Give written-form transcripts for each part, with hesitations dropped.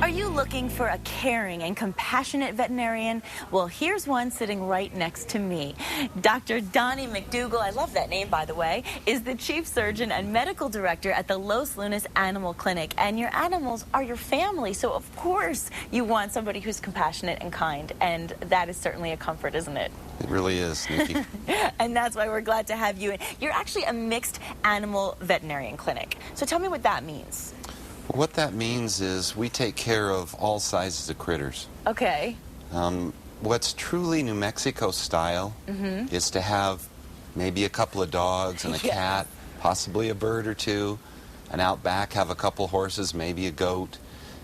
Are you looking for a caring and compassionate veterinarian? Well, here's one sitting right next to me. Dr. Donny MacDougall, I love that name, by the way, is the chief surgeon and medical director at the Los Lunas Animal Clinic. And your animals are your family, so of course you want somebody who's compassionate and kind. And that is certainly a comfort, isn't it? It really is, Nikki. And that's why we're glad to have you. You're actually a mixed animal veterinarian clinic. So tell me what that means. What that means is we take care of all sizes of critters. Okay. What's truly New Mexico style is to have maybe a couple of dogs and a cat, possibly a bird or two, and out back have a couple horses, maybe a goat.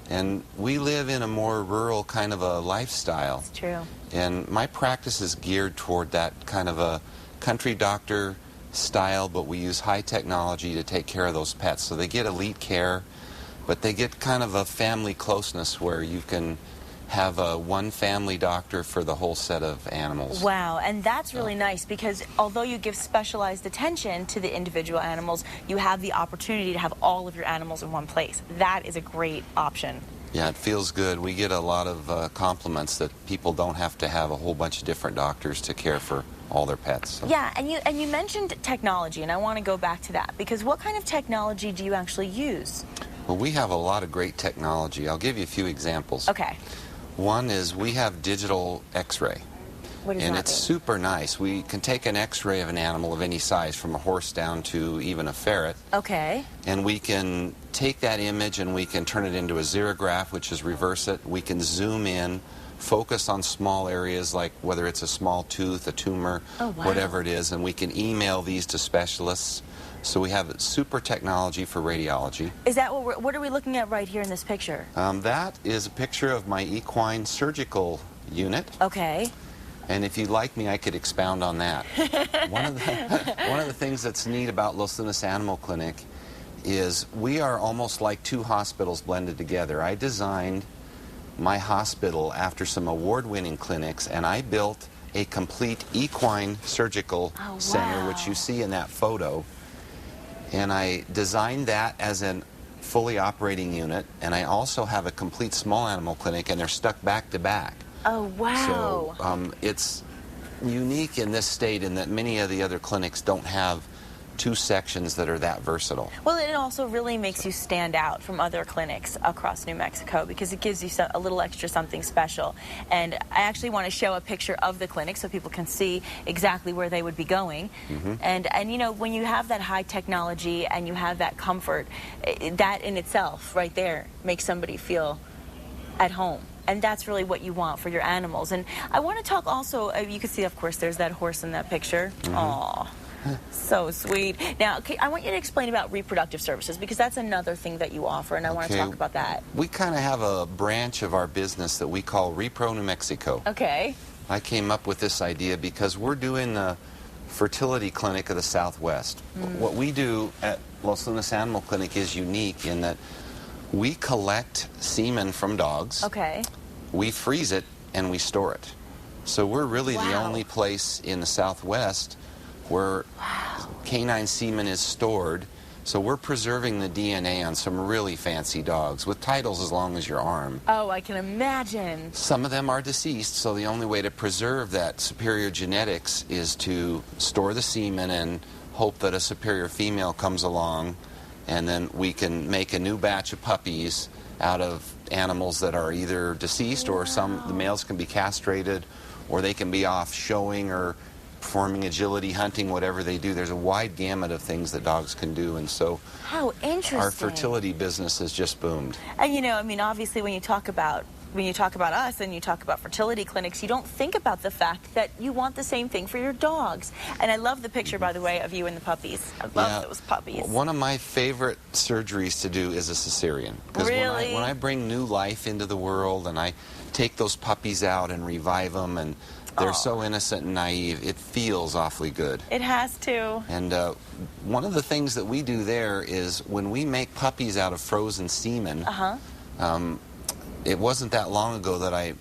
And we live in a more rural kind of a lifestyle. That's true. And my practice is geared toward that kind of a country doctor style, but we use high technology to take care of those pets. So they get elite care, but they get kind of a family closeness where you can have one family doctor for the whole set of animals. Wow, and that's really nice because although you give specialized attention to the individual animals, you have the opportunity to have all of your animals in one place. That is a great option. Yeah, it feels good. We get a lot of compliments that people don't have to have a whole bunch of different doctors to care for all their pets. So. Yeah, and you mentioned technology, and I want to go back to that because what kind of technology do you actually use? Well, we have a lot of great technology. I'll give you a few examples. Okay. One is we have digital x-ray. What does and that it's mean? super nice. We can take an x-ray of an animal of any size, from a horse down to even a ferret. Okay. And we can take that image and we can turn it into a xerograph, which is reverse it. We can zoom in, focus on small areas like whether it's a small tooth, a tumor, whatever it is, and we can email these to specialists. So we have super technology for radiology. Is that what are we looking at right here in this picture? That is a picture of my equine surgical unit. Okay. And if you'd like me, I could expound on that. One of the things that's neat about Los Lunas Animal Clinic is we are almost like two hospitals blended together. I designed my hospital after some award-winning clinics, and I built a complete equine surgical center, which you see in that photo. And I designed that as a fully operating unit, and I also have a complete small animal clinic, and they're stuck back to back. Oh, wow. So it's unique in this state in that many of the other clinics don't have two sections that are that versatile. Well, it also really makes you stand out from other clinics across New Mexico because it gives you a little extra something special. And I actually want to show a picture of the clinic so people can see exactly where they would be going. And you know, when you have that high technology and you have that comfort, that in itself right there makes somebody feel at home. And that's really what you want for your animals. And I want to talk also, you can see, of course, there's that horse in that picture. Aww. So sweet. Now, I want you to explain about reproductive services because that's another thing that you offer, and I want to talk about that. We kind of have a branch of our business that we call Repro New Mexico. Okay. I came up with this idea because we're doing the fertility clinic of the Southwest. What we do at Los Lunas Animal Clinic is unique in that we collect semen from dogs. Okay. We freeze it and we store it. So we're really the only place in the Southwest where canine semen is stored. So we're preserving the DNA on some really fancy dogs with titles as long as your arm. Oh, I can imagine. Some of them are deceased, so the only way to preserve that superior genetics is to store the semen and hope that a superior female comes along, and then we can make a new batch of puppies out of animals that are either deceased or the males can be castrated, or they can be off showing or performing agility, hunting, whatever they do. There's a wide gamut of things that dogs can do, and so how interesting. Our fertility business has just boomed. And you know, I mean, obviously when you talk about us and you talk about fertility clinics, you don't think about the fact that you want the same thing for your dogs. And I love the picture, by the way, of you and the puppies. I love those puppies. One of my favorite surgeries to do is a cesarean. Because really? when I bring new life into the world and I take those puppies out and revive them, and they're so innocent and naive, it feels awfully good. It has to. And one of the things that we do there is when we make puppies out of frozen semen, it wasn't that long ago that I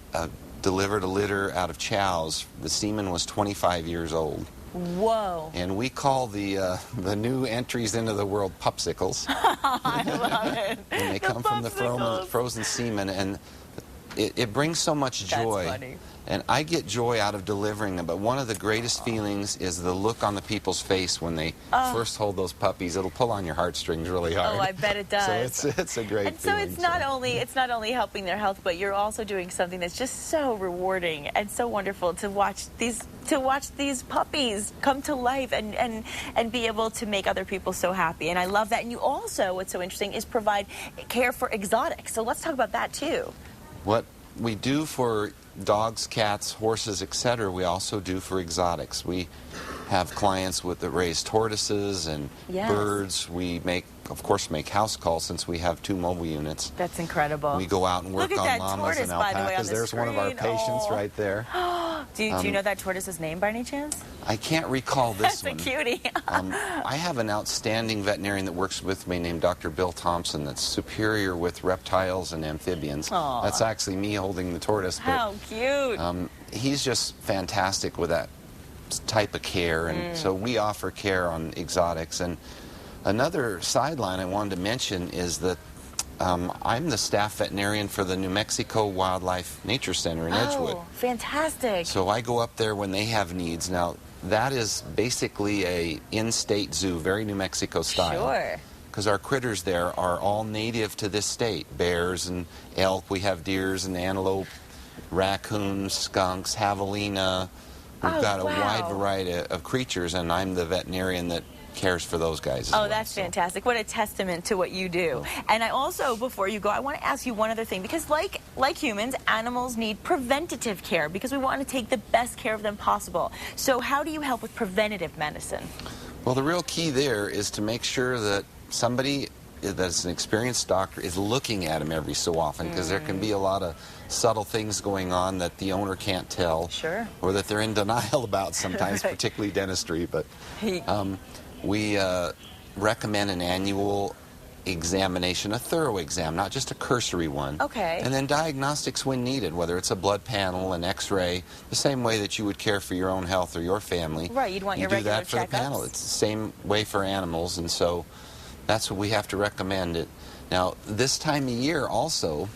delivered a litter out of chows. The semen was 25 years old. Whoa. And we call the new entries into the world pupsicles. I love it. And they come from the frozen semen, and it brings so much joy. That's funny. And I get joy out of delivering them, but one of the greatest feelings is the look on the people's face when they first hold those puppies. It'll pull on your heartstrings really hard. Oh, I bet it does. So it's a great feeling. And so it's not only helping their health, but you're also doing something that's just so rewarding and so wonderful to watch these puppies come to life and be able to make other people so happy. And I love that. And you also, what's so interesting, is provide care for exotics. So let's talk about that too. What we do for dogs, cats, horses, etc., we also do for exotics. We have clients that raise tortoises and birds. We of course make house calls since we have 2 mobile units. That's incredible. We go out and work on llamas and alpacas. There's one of our patients right there. Do you know that tortoise's name by any chance? I can't recall this one. That's a cutie. I have an outstanding veterinarian that works with me named Dr. Bill Thompson that's superior with reptiles and amphibians. Aww. That's actually me holding the tortoise. How cute. He's just fantastic with that type of care, and so we offer care on exotics. And another sideline I wanted to mention is that I'm the staff veterinarian for the New Mexico Wildlife Nature Center in Edgewood. Oh, fantastic. So I go up there when they have needs. Now, that is basically a in-state zoo, very New Mexico style. Sure. Because our critters there are all native to this state. Bears and elk, we have deers and antelope, raccoons, skunks, javelina. We've got a wide variety of creatures, and I'm the veterinarian that cares for those guys as well. Oh, that's fantastic. What a testament to what you do. And I also, before you go, I want to ask you one other thing, because like humans, animals need preventative care because we want to take the best care of them possible. So how do you help with preventative medicine? Well, the real key there is to make sure that somebody that's an experienced doctor is looking at them every so often, because there can be a lot of subtle things going on that the owner can't tell, or that they're in denial about sometimes, particularly dentistry. But we recommend an annual examination, a thorough exam, not just a cursory one. Okay. And then diagnostics when needed, whether it's a blood panel, an x-ray, the same way that you would care for your own health or your family. Right, you'd want your regular checkups. You do that for the panel. It's the same way for animals, and so that's what we have to recommend it. Now, this time of year also,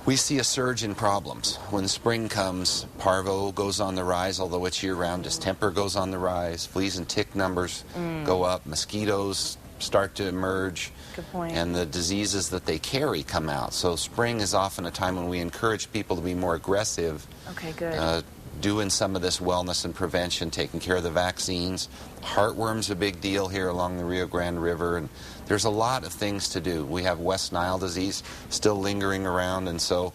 we see a surge in problems. When spring comes, parvo goes on the rise, although it's year-round. Distemper goes on the rise. Fleas and tick numbers go up. Mosquitoes start to emerge. Good point. And the diseases that they carry come out. So spring is often a time when we encourage people to be more aggressive. Okay, good. Doing some of this wellness and prevention, taking care of the vaccines. Heartworms a big deal here along the Rio Grande River, and there's a lot of things to do. We have West Nile disease still lingering around, and so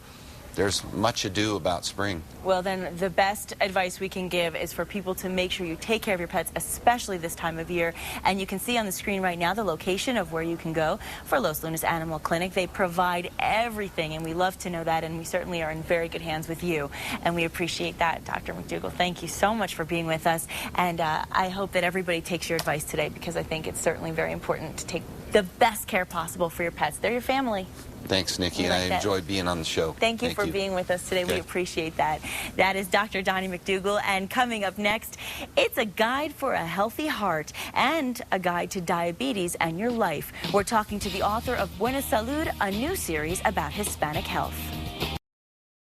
there's much ado about spring. Well, then the best advice we can give is for people to make sure you take care of your pets, especially this time of year. And you can see on the screen right now the location of where you can go for Los Lunas Animal Clinic. They provide everything, and we love to know that, and we certainly are in very good hands with you. And we appreciate that, Dr. MacDougall. Thank you so much for being with us. And I hope that everybody takes your advice today, because I think it's certainly very important to take the best care possible for your pets. They're your family. Thanks, Nikki, and I enjoyed being on the show. Thank you for being with us today. We appreciate that. That is Dr. Donny MacDougall, and coming up next, it's a guide for a healthy heart and a guide to diabetes and your life. We're talking to the author of Buena Salud, a new series about Hispanic health.